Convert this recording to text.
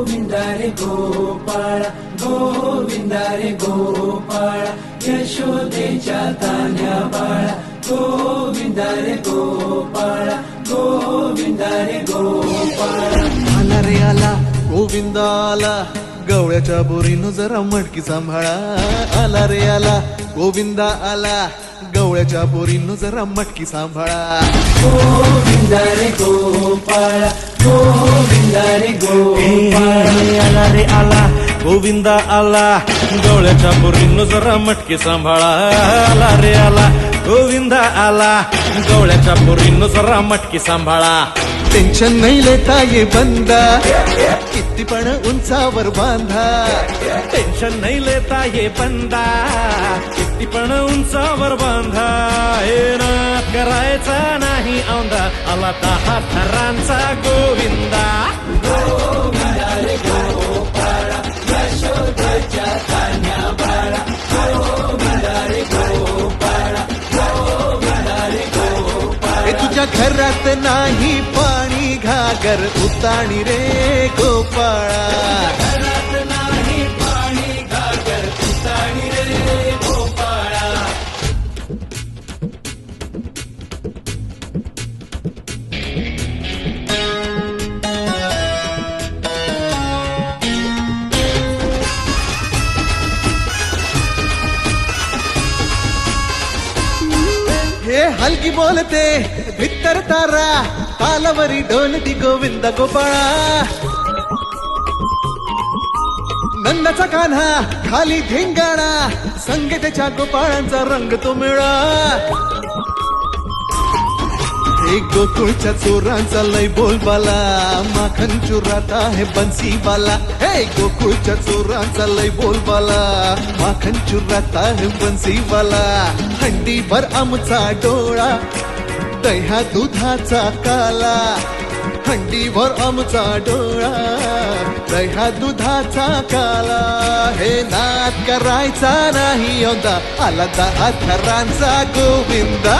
गोविंदा रे गोपाळ गोविंदा रे गोपाळ यशोदेच्या तान्ह्या बाळा गोविंदा रे गोपाळ गोविंदा रे गोपाळ आला रे आला गोविंदा आला गवळ्याच्या बोरीनं जरा मटकी सांभाळा आला रे आला गोविंदा आला गवळ्याच्या बोरीनं जरा मटकी सांभाळा गोविंदा रे गोपाळ गोविंदा रे गोपाळ आला रे आला गोविंदा आला गवळ्याच्या बोरीनं जरा मटकी सांभाळा आला रे आला गोविंदा आला गवळ्याच्या बोरीनं जरा मटकी सांभाळा टेन्शन नाही लेता ये बंदा किती पण उंचावर बांधा टेन्शन नाही लेता ये बंदा किती पण उंचावर बांधा हे ना करायचा नाही औंधा आला 10 थरांचा गोविंदा गोविंदा रे गोपाळ यशोदेच्या तान्ह्या बाळा गोविंदा रे गोपाळ गोविंदा रे गोपाळ हे तुझ्या घरात नाही पाणी घागर उताणी रे गोपाळा घरात नाही पाणी घागर उताणी रे गोपाळा हे हलकी बोलते भित्तर तारा तालावरी डोलती गोविंद गोपाळा नंदाचा कान्हा खाली धिंगाणा संग त्याच्या गोपाळांचा रंग तो मिळा एक गोकुळच्या चोरांचा लय बोलबाला माखन चुरात आहे बन्सीवाला हे गोकुळच्या चोरांचा लय बोलबाला माखन चुरात आहे बन्सीवाला हंडीभर आमचा डोळा दह्या दुधाचा काला हंडीभर आमचा डोळा दह्या दुधाचा काला हे नाद करायचा नाही औंधा आला 10 थरांचा गोविंदा